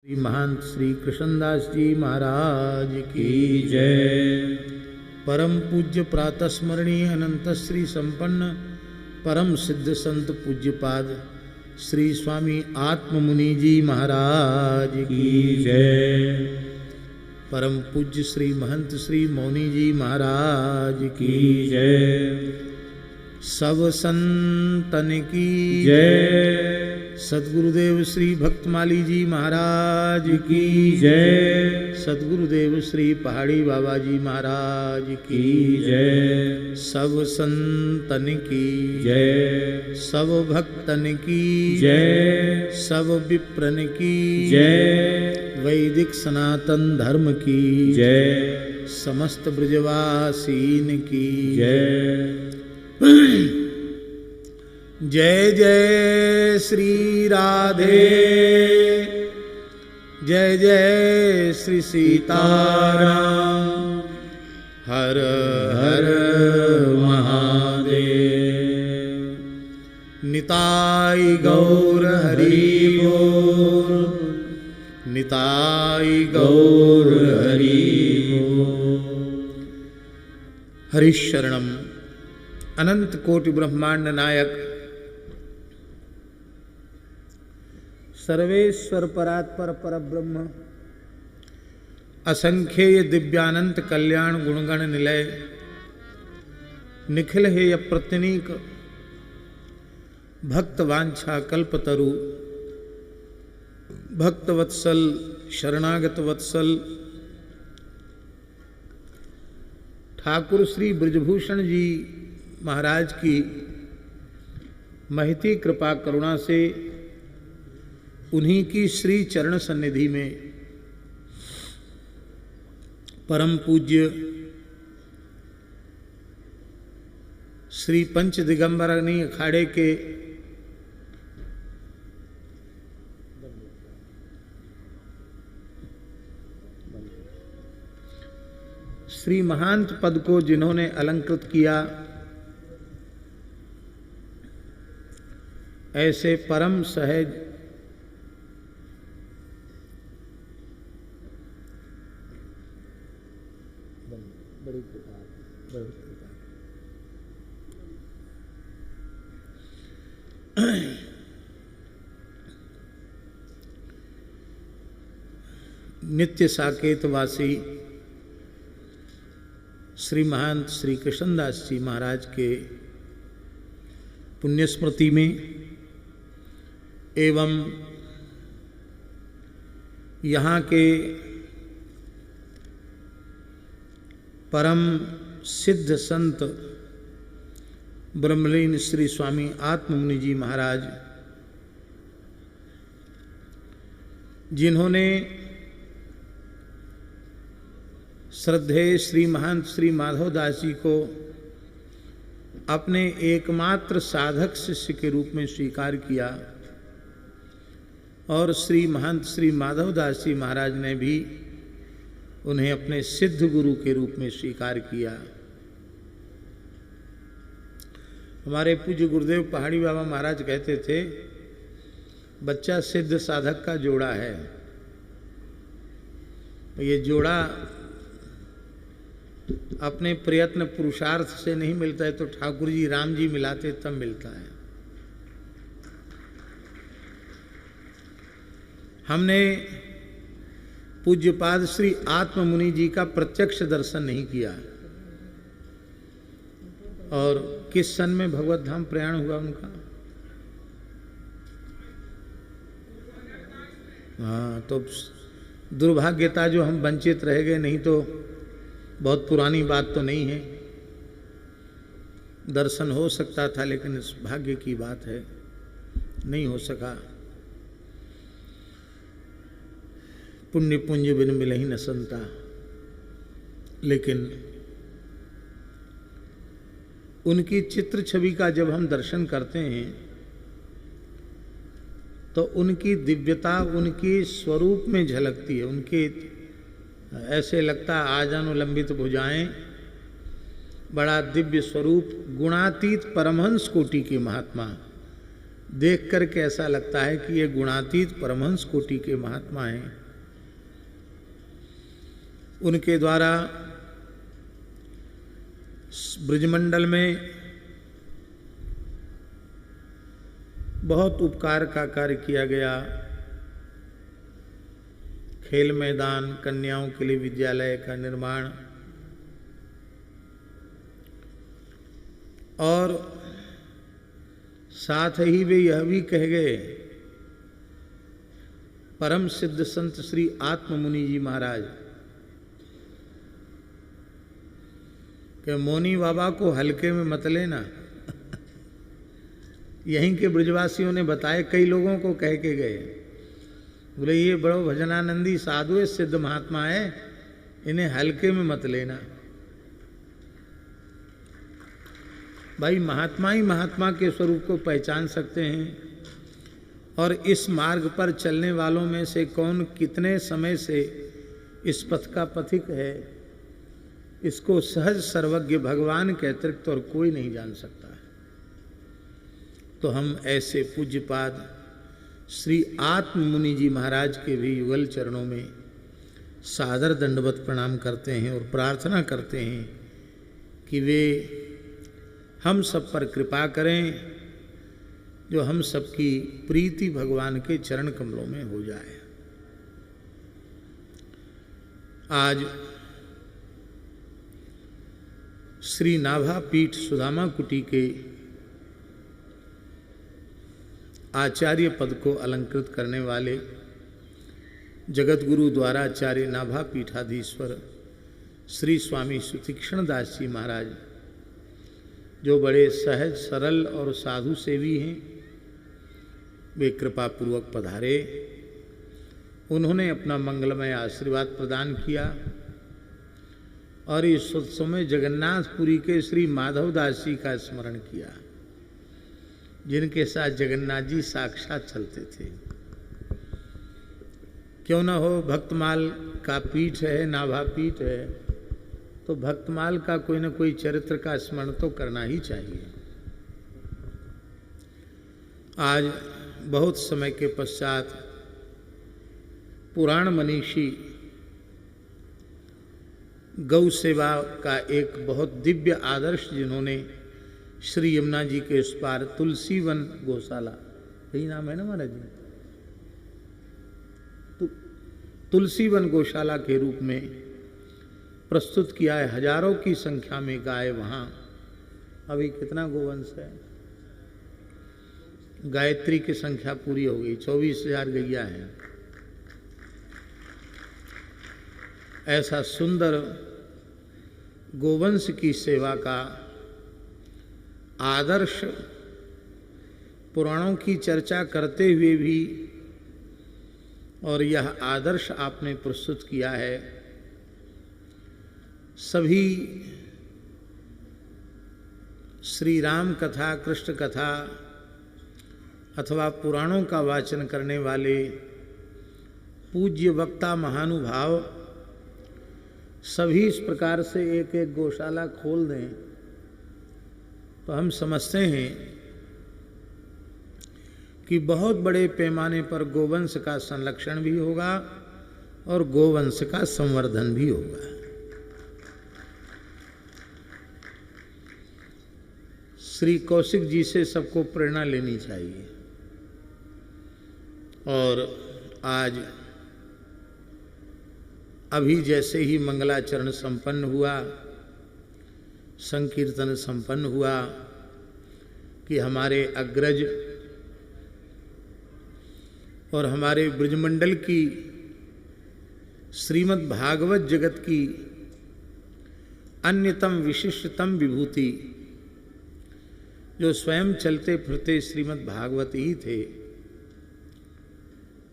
महंत श्री कृष्णदास जी महाराज की जय। परम पूज्य प्रातः स्मरणीय अनंत श्री संपन्न परम सिद्ध संत पूज्यपाद श्री स्वामी आत्म मुनि जी महाराज की जय। परम पूज्य श्री महंत श्री मौनी जी महाराज की जय। सब संतन की जय। सद्गुरुदेव श्री भक्तमाली जी महाराज की जय। सद्गुरुदेव श्री पहाड़ी बाबा जी महाराज की जय। सब संतन की जय। सब भक्तन की जय। सब विप्रन की जय। वैदिक सनातन धर्म की जय। समस्त ब्रजवासीन की जय। जय जय श्री राधे। जय जय श्री सीताराम। हर हर महादेव। निताय गौर हरि बोल। निताय गौर हरि बोल। हरिशरणम। अनंत कोटि ब्रह्मांड नायक सर्वेश्वर परात्पर परब्रह्म असंख्येय दिव्यानंत कल्याण गुणगण निलय निखिल हेय प्रत्यनीक भक्त वांछा कल्पतरु भक्त वत्सल शरणागत वत्सल ठाकुर श्री ब्रजभूषण जी महाराज की महती कृपा करुणा से उन्हीं की श्री चरण सन्निधि में परम पूज्य श्री पंच दिगंबरनी अखाड़े के श्री महांत पद को जिन्होंने अलंकृत किया, ऐसे परम सहज बड़ी कृपा नित्य साकेतवासी श्री महंत श्री कृष्णदास जी महाराज के पुण्य स्मृति में एवं यहाँ के परम सिद्ध संत ब्रह्मलीन श्री स्वामी आत्म मुनि जी महाराज, जिन्होंने श्रद्धेय श्री महंत श्री माधवदास जी को अपने एकमात्र साधक शिष्य के रूप में स्वीकार किया और श्री महंत श्री माधवदास जी महाराज ने भी उन्हें अपने सिद्ध गुरु के रूप में स्वीकार किया। हमारे पूज्य गुरुदेव पहाड़ी बाबा महाराज कहते थे, बच्चा सिद्ध साधक का जोड़ा है। ये जोड़ा अपने प्रयत्न पुरुषार्थ से नहीं मिलता है, तो ठाकुर जी राम जी मिलाते तब मिलता है। हमने पूज्यपाद श्री आत्म मुनि जी का प्रत्यक्ष दर्शन नहीं किया। और किस सन में भगवत धाम प्रयाण हुआ उनका? हाँ, तो दुर्भाग्यता जो हम वंचित रह गए, नहीं तो बहुत पुरानी बात तो नहीं है। दर्शन हो सकता था, लेकिन इस भाग्य की बात है, नहीं हो सका। पुण्य पुंज बिन मिलहि न संता। लेकिन उनकी चित्र छवि का जब हम दर्शन करते हैं तो उनकी दिव्यता उनकी स्वरूप में झलकती है। उनके ऐसे लगता है आजानुलंबित भुजाएं, बड़ा दिव्य स्वरूप, गुणातीत परमहंस कोटि के महात्मा, देख करके ऐसा लगता है कि ये गुणातीत परमहंस कोटि के महात्मा हैं। उनके द्वारा ब्रजमंडल में बहुत उपकार का कार्य किया गया। खेल मैदान, कन्याओं के लिए विद्यालय का निर्माण, और साथ ही वे यह भी कह गए, परम सिद्ध संत श्री आत्ममुनि जी महाराज कि मौनी बाबा को हल्के में मत लेना। यहीं के ब्रजवासियों ने बताए, कई लोगों को कह के गए, बोले ये बड़ो भजनानंदी साधु है, सिद्ध महात्मा है, इन्हें हल्के में मत लेना। भाई महात्मा ही महात्मा के स्वरूप को पहचान सकते हैं, और इस मार्ग पर चलने वालों में से कौन कितने समय से इस पथ का पथिक है, इसको सहज सर्वज्ञ भगवान के अतिरिक्त और कोई नहीं जान सकता है। तो हम ऐसे पूज्यपाद श्री आत्ममुनि जी महाराज के भी युगल चरणों में सादर दंडवत प्रणाम करते हैं और प्रार्थना करते हैं कि वे हम सब पर कृपा करें, जो हम सबकी प्रीति भगवान के चरण कमलों में हो जाए। आज श्री नाभा पीठ सुदामा कुटी के आचार्य पद को अलंकृत करने वाले जगत गुरु द्वाराचार्य नाभा पीठाधीश्वर श्री स्वामी सुतीक्ष्ण दास जी महाराज, जो बड़े सहज सरल और साधु सेवी हैं, वे कृपा पूर्वक पधारे। उन्होंने अपना मंगलमय आशीर्वाद प्रदान किया और इस उत्सव में जगन्नाथपुरी के श्री माधव दास जी का स्मरण किया, जिनके साथ जगन्नाथ जी साक्षात चलते थे। क्यों न हो, भक्तमाल का पीठ है, नाभा पीठ है, तो भक्तमाल का कोई न कोई चरित्र का स्मरण तो करना ही चाहिए। आज बहुत समय के पश्चात पुराण मनीषी गौ सेवा का एक बहुत दिव्य आदर्श, जिन्होंने श्री यमुना जी के उस पार तुलसी वन गौशाला, यही नाम है ना महाराज जी, तुलसी वन गौशाला के रूप में प्रस्तुत किया है। हजारों की संख्या में गाय वहाँ, अभी कितना गोवंश है, गायत्री की संख्या पूरी हो गई, 24,000 गैया हैं। ऐसा सुंदर गोवंश की सेवा का आदर्श पुराणों की चर्चा करते हुए भी, और यह आदर्श आपने प्रस्तुत किया है। सभी श्री राम कथा, कृष्ण कथा अथवा पुराणों का वाचन करने वाले पूज्य वक्ता महानुभाव सभी इस प्रकार से एक एक गौशाला खोल दें, तो हम समझते हैं कि बहुत बड़े पैमाने पर गोवंश का संरक्षण भी होगा और गोवंश का संवर्धन भी होगा। श्री कौशिक जी से सबको प्रेरणा लेनी चाहिए। और आज अभी जैसे ही मंगलाचरण संपन्न हुआ, संकीर्तन संपन्न हुआ, कि हमारे अग्रज और हमारे ब्रजमंडल की श्रीमद् भागवत जगत की अन्यतम विशिष्टतम विभूति, जो स्वयं चलते फिरते श्रीमद् भागवत ही थे,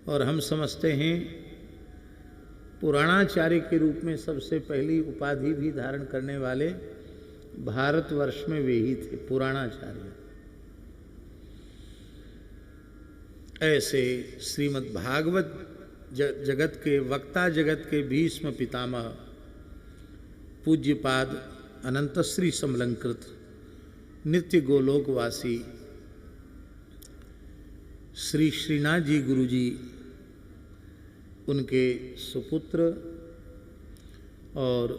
और हम समझते हैं पुराणाचार्य के रूप में सबसे पहली उपाधि भी धारण करने वाले भारतवर्ष में वे ही थे, पुराणाचार्य। ऐसे श्रीमद् भागवत जगत के वक्ता, जगत के भीष्म पितामह पूज्यपाद अनंतश्री समलंकृत नित्य गोलोकवासी श्री श्रीनाथ जी गुरु जी उनके सुपुत्र और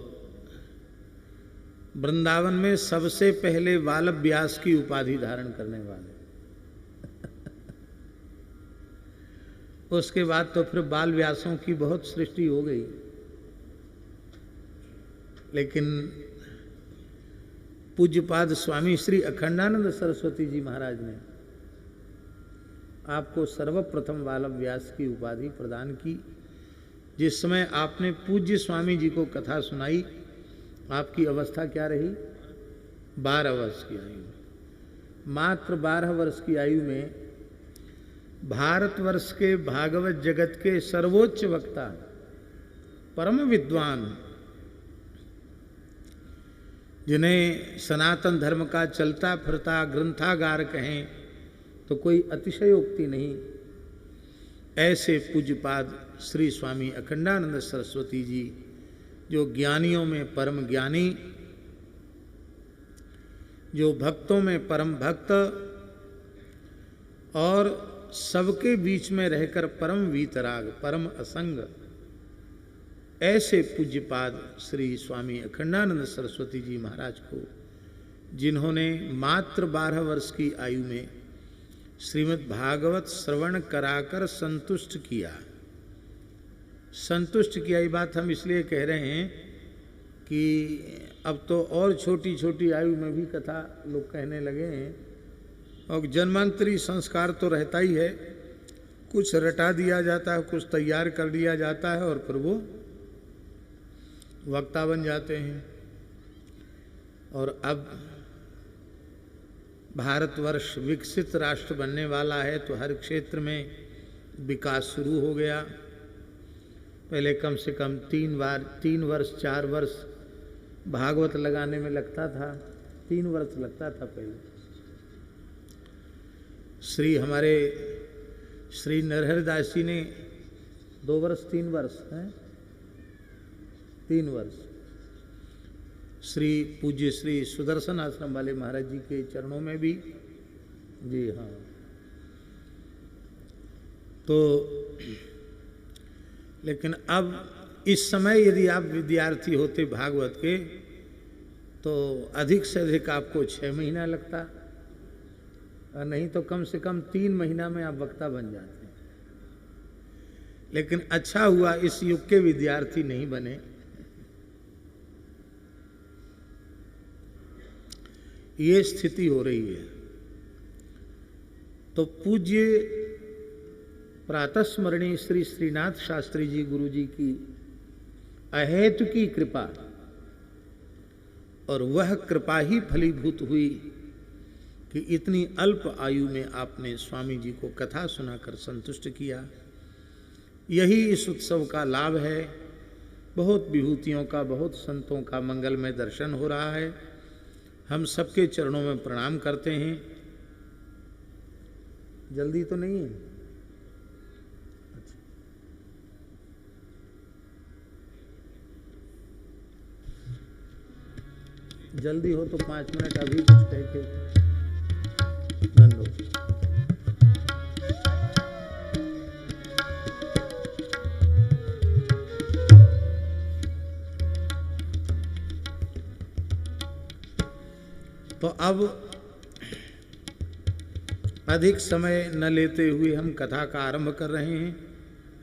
वृंदावन में सबसे पहले वाल्व व्यास की उपाधि धारण करने वाले। उसके बाद तो फिर बाल व्यासों की बहुत सृष्टि हो गई, लेकिन पूज्यपाद स्वामी श्री अखंडानंद सरस्वती जी महाराज ने आपको सर्वप्रथम वाल्व व्यास की उपाधि प्रदान की। जिस समय आपने पूज्य स्वामी जी को कथा सुनाई, आपकी अवस्था क्या रही? 12 वर्ष की आयु। मात्र 12 वर्ष की आयु में भारतवर्ष के भागवत जगत के सर्वोच्च वक्ता, परम विद्वान, जिन्हें सनातन धर्म का चलता फिरता ग्रंथागार कहें तो कोई अतिशयोक्ति नहीं, ऐसे पूज्यपाद श्री स्वामी अखंडानंद सरस्वती जी, जो ज्ञानियों में परम ज्ञानी, जो भक्तों में परम भक्त और सबके बीच में रहकर परम वीतराग, परम असंग, ऐसे पूज्यपाद श्री स्वामी अखंडानंद सरस्वती जी महाराज को, जिन्होंने मात्र 12 वर्ष की आयु में श्रीमद् भागवत श्रवण कराकर संतुष्ट किया। संतुष्ट किया, ये बात हम इसलिए कह रहे हैं कि अब तो और छोटी छोटी आयु में भी कथा लोग कहने लगे हैं, और जन्मांतरी संस्कार तो रहता ही है, कुछ रटा दिया जाता है, कुछ तैयार कर दिया जाता है और फिर वो वक्ता बन जाते हैं। और अब भारतवर्ष विकसित राष्ट्र बनने वाला है, तो हर क्षेत्र में विकास शुरू हो गया। पहले कम से कम 3 वर्ष 4 वर्ष भागवत लगाने में लगता था, 3 वर्ष लगता था पहले। हमारे श्री नरहरिदास जी ने 2 वर्ष 3 वर्ष हैं, 3 वर्ष। श्री पूज्य श्री सुदर्शन आश्रम वाले महाराज जी के चरणों में भी, जी हाँ। तो लेकिन अब इस समय यदि आप विद्यार्थी होते भागवत के, तो अधिक से अधिक आपको 6 महीना लगता, और नहीं तो कम से कम 3 महीना में आप वक्ता बन जाते। लेकिन अच्छा हुआ इस युग के विद्यार्थी नहीं बने। ये स्थिति हो रही है। तो पूज्य प्रातस्मरणीय श्री श्रीनाथ शास्त्री जी गुरु जी की अहेतु की कृपा, और वह कृपा ही फलीभूत हुई कि इतनी अल्प आयु में आपने स्वामी जी को कथा सुनाकर संतुष्ट किया। यही इस उत्सव का लाभ है। बहुत विभूतियों का, बहुत संतों का मंगलमय दर्शन हो रहा है। हम सबके चरणों में प्रणाम करते हैं। जल्दी तो नहीं है? अच्छा। जल्दी हो तो 5 मिनट अभी कुछ कह के धन्यवाद। तो अब अधिक समय न लेते हुए हम कथा का आरंभ कर रहे हैं।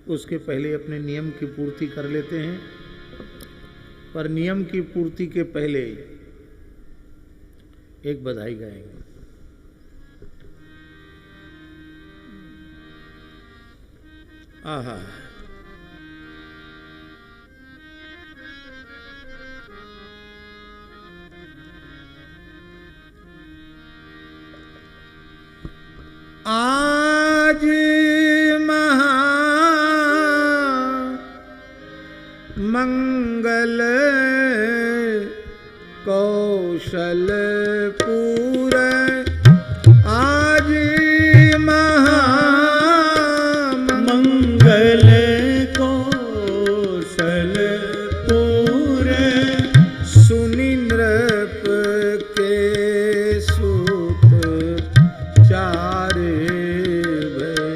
उसके पहले अपने नियम की पूर्ति कर लेते हैं। पर नियम की पूर्ति के पहले एक बधाई गाएंगे। आहा, आज मंगल कौशलपुर, आज मंगल कौशलपुर, सुनि नृप के सूत चार भय।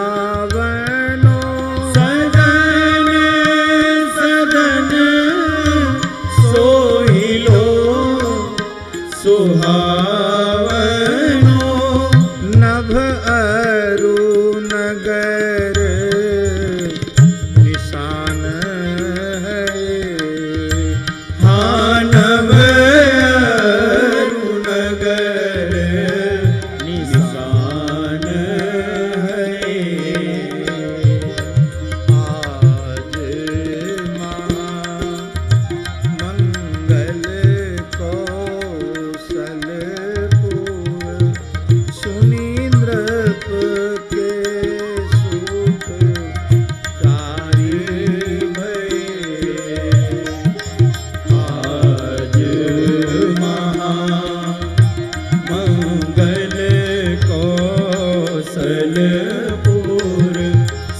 सुहावनो सदन सदन सोहिलो सुहावनो नभ अरु नगर निशान है हाँ नव अरुणगर निशान है आज मंगल कौशलपुर सुनीन्द्रप के सुख चारि भये आज महामंगल कौशलपुर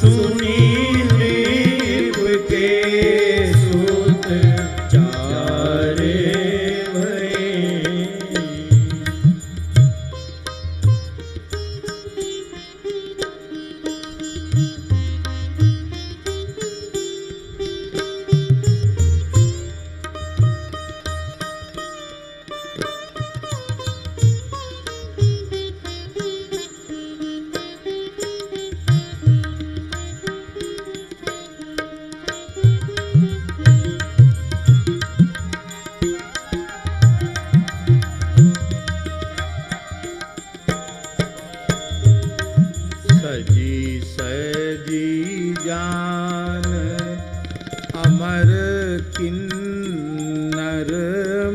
सुनीन्द्रप के सुत चारे भये सजी सजी जान अमर किन्नर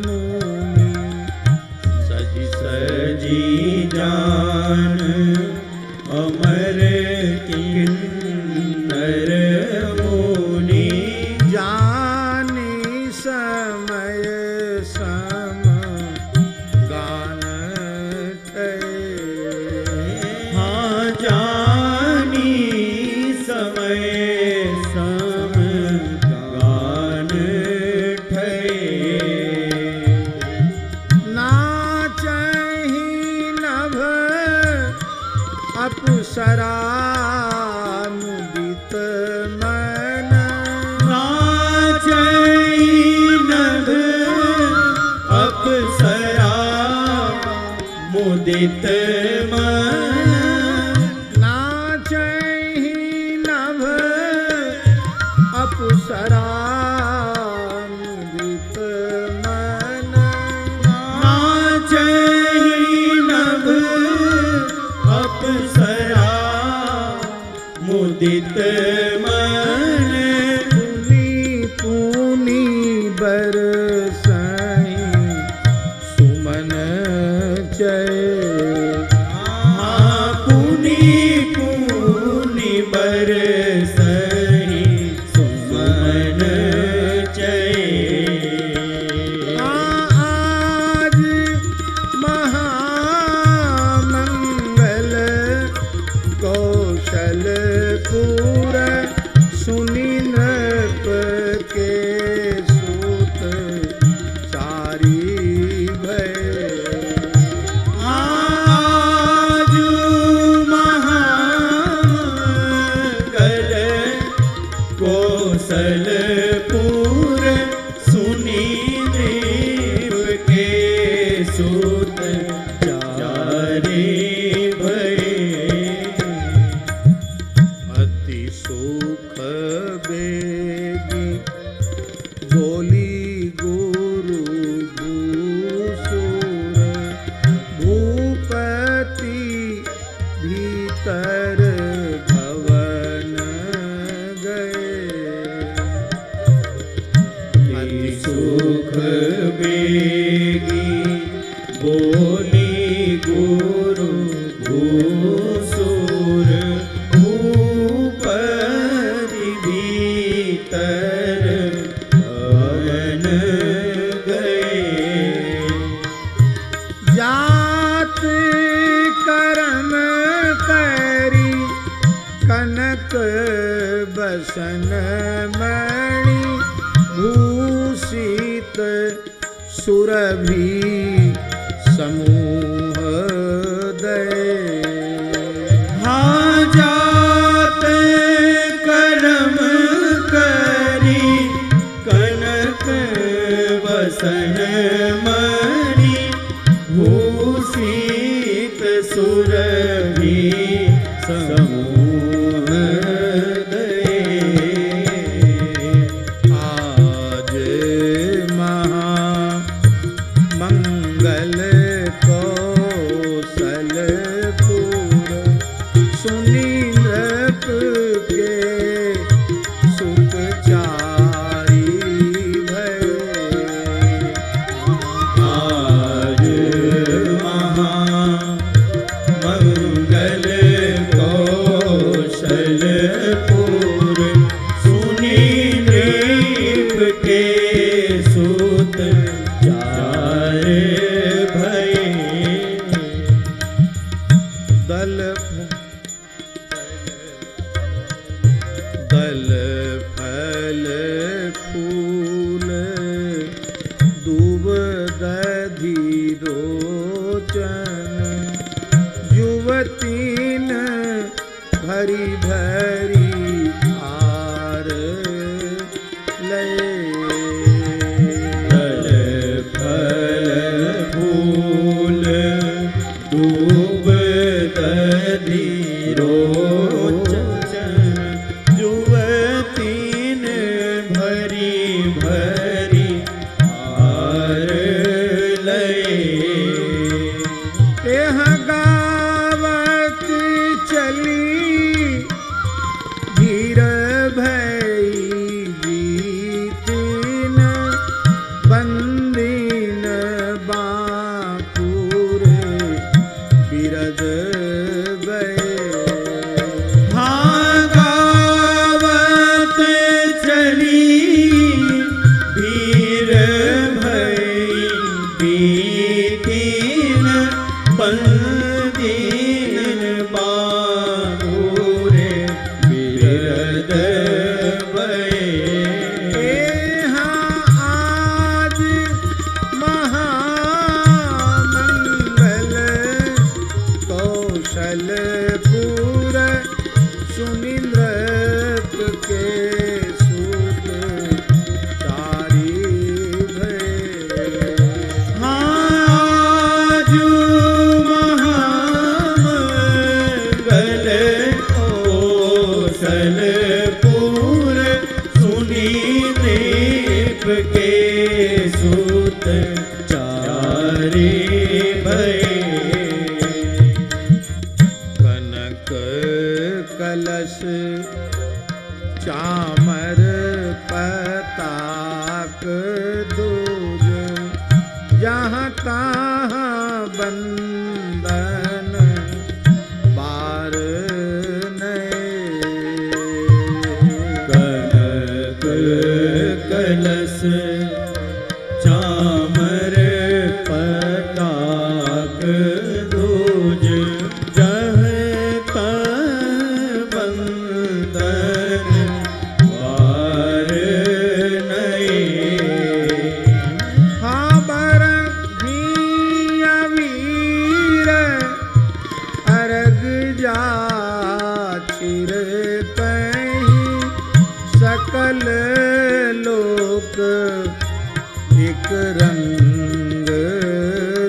मुनि सजी सजी जान अमर किन्नर मुनि जानी समय सम गान हाँ जानी समय सम गान ठये नाचहि नभ अप्सरा मुदित मन नाचई नभ अप्सरा मुदित मन नाचहि नभ अप्सरा मुदित मन नाचहि नभ अप्सरा मुदित मन पुनि पुनि बरसहि सुमन चय हाँ पुनि पुनि बरसहि सुमन चये आज महामंगल कौशलपुर सुनीन्द्रप के सुत चारि भये आज महामंगल कौशलपुर सुनीन्द्रप के सुत चारि भये अति सुख बेगी बोली गुरु भूसुर भूपति भीतर भवन गए अति सुख बेगी बोली गुरु भूसुर भूपति भीतर भवन गए जात कर्म करी कनक बसन मणि भूषित सुरभि समूह दय हाँ सुरभि समूह दये। आज महामंगल कौशलपुर सुनी नृप के सुखचारी भये। आज महामंगल कौशलपुर सुनी नृप के सुत चार भये। दल दल फल फूल दूब दधि रोचन युवतीन भरी भरी आर लये। दल फल फूल दूब दधि रोचन युवतीन भरी भरी आर लये। एह गावत चली धीर भई बीतिन बंदीन बांकुरे बिरद गए। हाँ गावत चली भीर भई बीतिन बंदीन बांकुरे बिरद भये। आज महामंगल कौशलपुर सुनी नृप के सुत चारी भये। आज महामंगल कौशलपुर सुनी नृप के सुत चारि भये। कनक कलश चामर पताक दूज जहाँ तहाँ बंदन बार नए। कनक कलश चामर पताक दूज जह तह बंदन वार नए। हाँ बर भिया वीर अर्घ जा चिर तहीं सकल लोक एक रंग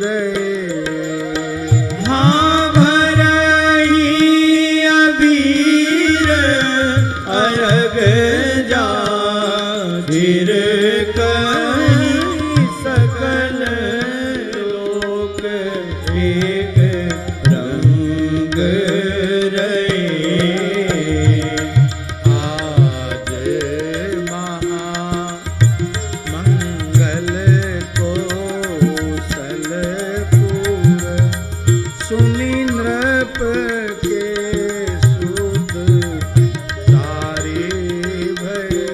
रहे। हाँ भरही अबीर अर्घ जा धीर कहीं सकल लोक एक रंग रहे। आज महामंगल कौशलपुर सुनी नृप के सुत चारि भये।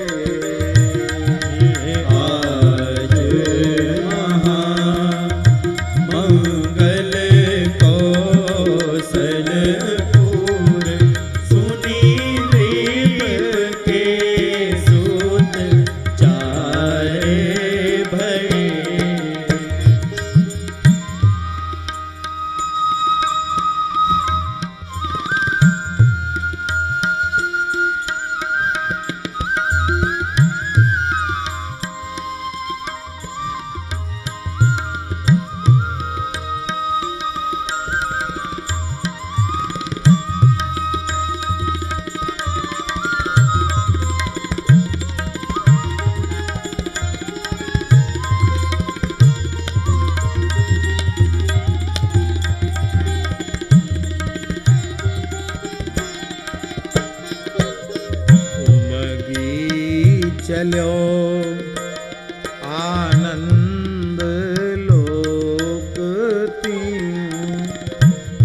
आज महामंगल कौशलपुर सुनी नृप के सुत चार भये। चलो आनंद लोक तीन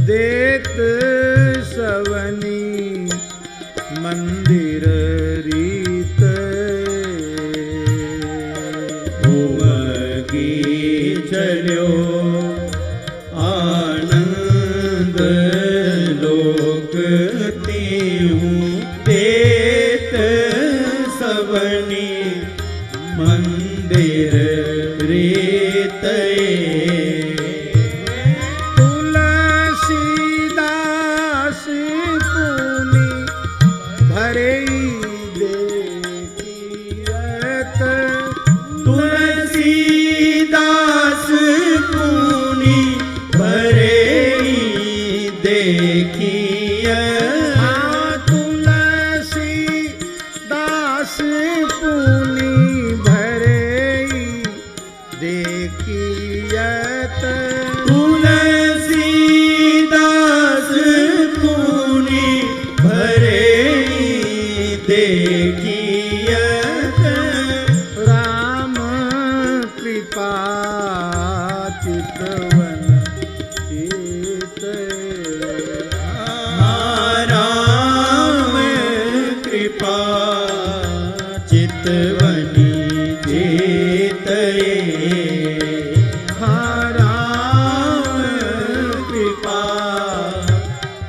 देत सवनी मंदिर रीत उमगी चलो आनंद लोक तीहूं देत सवनी मंदिर रीत तुलसीदास पुनि भरे देखियत तुलसीदास पुनि भरे देखिय तुलसीदास पुनि भरे देखियत तुलसीदास पुनि भरे देखियत राम कृपा चितवन चित राम कृपा चितवनी जेतये राम कृपा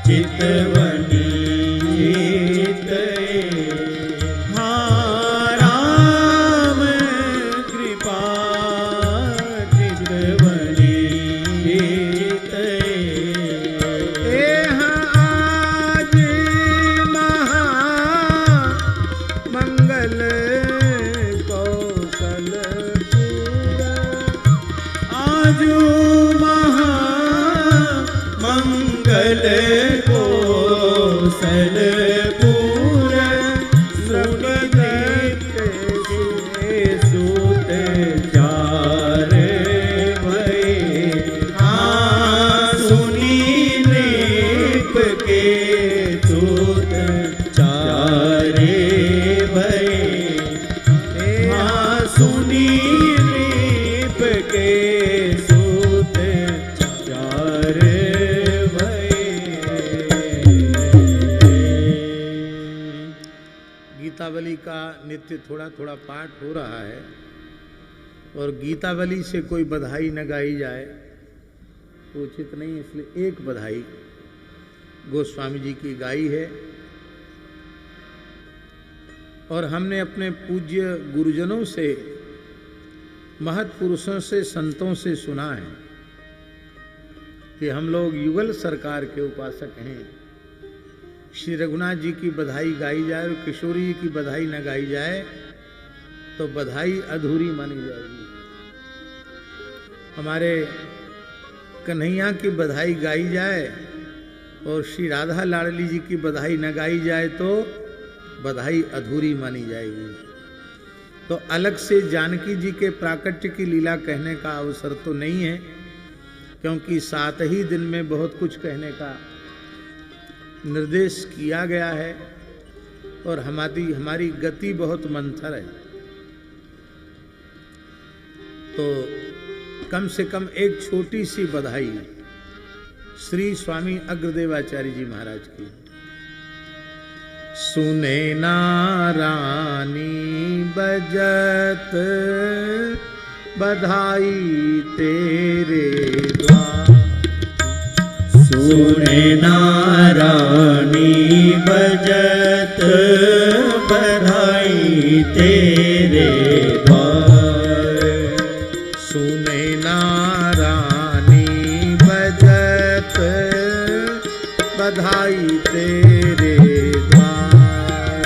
चितवनी जेतये राम कृपा चितवनी जेतये एह आज महा मंगल कौशलपुर आजू महा मंगल कौशलपुर सुत चार भये सुनी नृप के सुत चारे भये सुनी नृप के सुत चार गीतावली का नित्य थोड़ा थोड़ा पाठ हो रहा है और गीतावली से कोई बधाई न गाई जाए तो उचित नहीं, इसलिए एक बधाई गोस्वामी जी की गाई है और हमने अपने पूज्य गुरुजनों से, महत्पुरुषों से, संतों से सुना है कि हम लोग युगल सरकार के उपासक हैं। श्री रघुनाथ जी की बधाई गाई जाए और किशोरी जी की बधाई न गाई जाए तो बधाई अधूरी मानी जाएगी। हमारे कन्हैया की बधाई गाई जाए और श्री राधा लाडली जी की बधाई न गाई जाए तो बधाई अधूरी मानी जाएगी। तो अलग से जानकी जी के प्राकट्य की लीला कहने का अवसर तो नहीं है, क्योंकि 7 ही दिन में बहुत कुछ कहने का निर्देश किया गया है और हमारी गति बहुत मंथर है। तो कम से कम एक छोटी सी बधाई श्री स्वामी अग्रदेवाचार्य जी महाराज की। सुने नारानी बजत बधाई तेरे द्वार, सुने नारानी बजत बधाई तेरे द्वार, सुने नारानी बजत बधाई तेरे द्वार,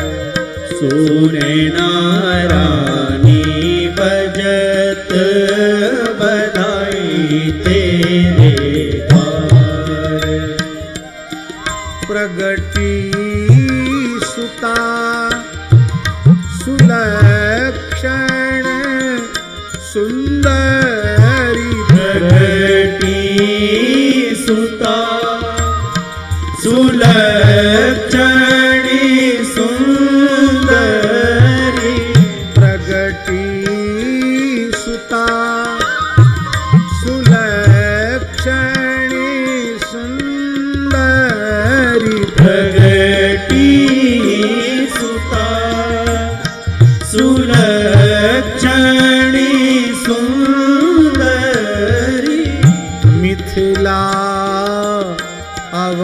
सुने नारानी बजत बधाई तेरे द्वार, प्रगटी सुता सुलक्षण सुंदरी, प्रगटी सुता सुलक्षणी सुंदरी,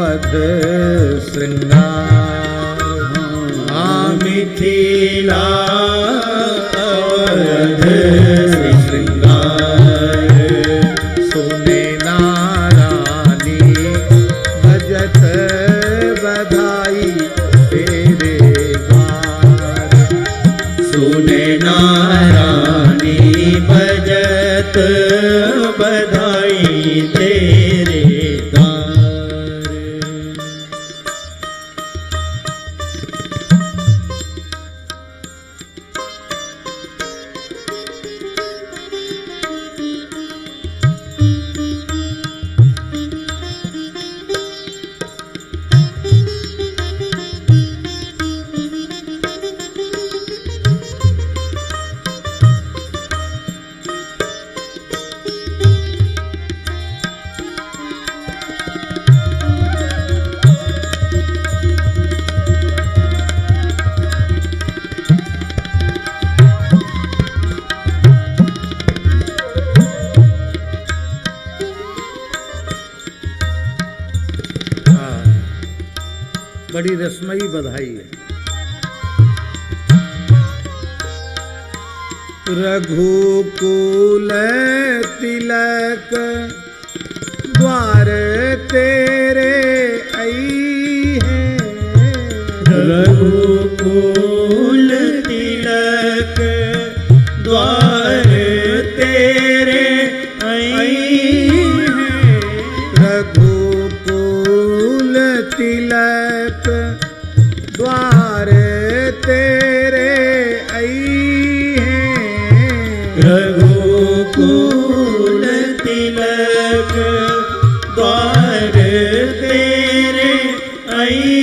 अवध श्रृंगार। मिथिला अवध श्रृंगार। सुने नारानी बजत बधाई तेरे द्वार। सुने नारानी बजत बधाई तेरे द्वार। बड़ी रसमयी बधाई है। रघुकुल तिलक द्वार तेरे आई है। रघुकुल तिलक द्वार तेरे आई हैं। रघुकुल तिलक द्वार तेरे आई हैं। रघुकुल तिलक द्वार तेरे आई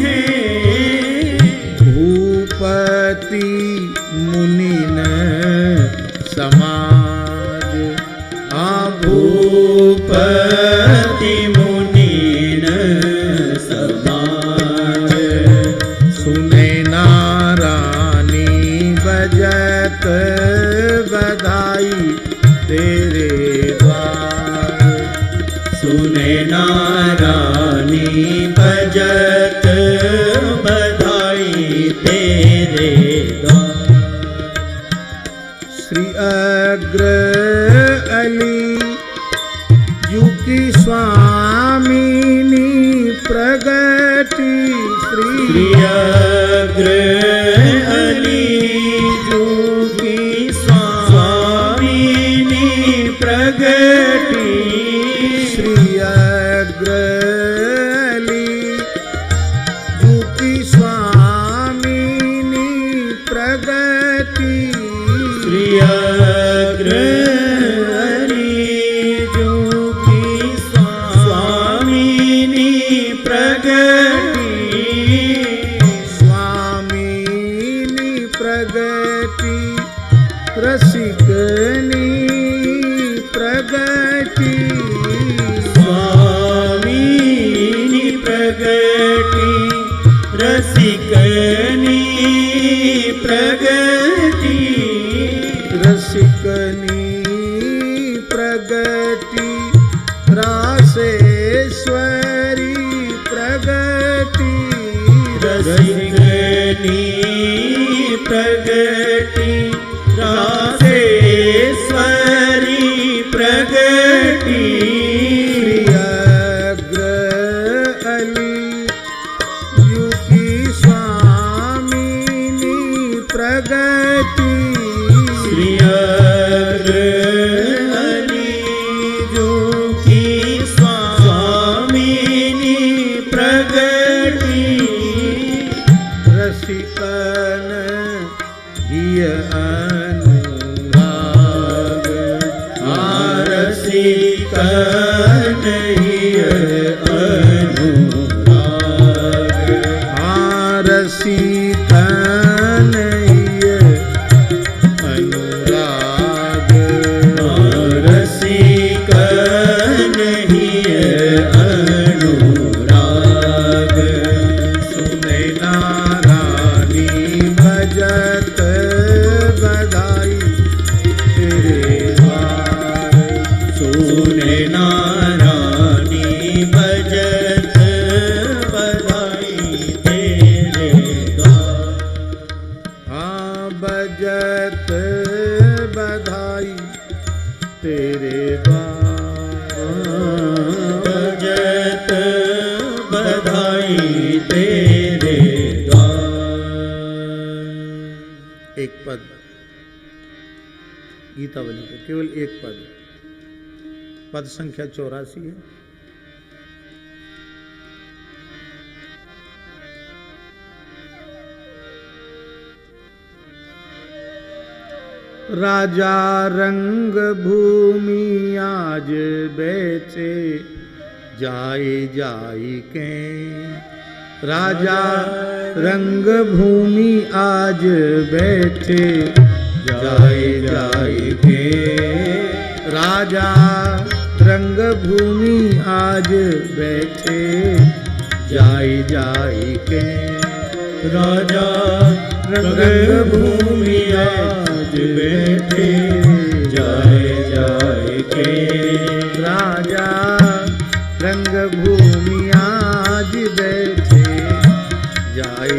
हैं। भूपति मुनिन समाज भूपति मुनिन समाज। सुने नारानी बजत बधाई तेरे द्वार। सुने नारानी बजत बधाई तेरे द्वार। श्री अग्र अली जू की स्वामिनी प्रगति। श्री अग्र अली जू की स्वामिनी प्रगति। श्री अग्र अली जू की स्वामिनी प्रगति। श्री अग्र अली जू की स्वामिनी प्रगति। स्वामिनी प्रगति रसिकनी प्रगति। स्वामिनी प्रगति रसिकनी प्रगति। रसिकनी प्रगति रासेश्वरी प्रगति। रसिकनी प्रगति रासेश्वरी प्रगति। श्री अग्र अली जू की स्वामिनी प्रगति। श्री अग्र अली जू की स्वामिनी प्रगति। रसिकन हिय अनुराग। रसिकन हिय अनुराग। रसिकन हिय अनुराग। रसिकन हिय अनुराग। सुने नारानी बजत बधाई तेरे द्वार। सुने ना तेरे द्वार। एक पद गीतावली का, केवल एक पद, पद संख्या 84 है। राजा रंग भूमि आज बैठे जाए जाए के, राजा रंग भूमि आज बैठे जाए जाए के, राजा रंग भूमि आज बैठे जाए जाए के, राजा रंग भूमि आज बैठे जाए जाए के, राजा रंग भूमि आज बैठे जाए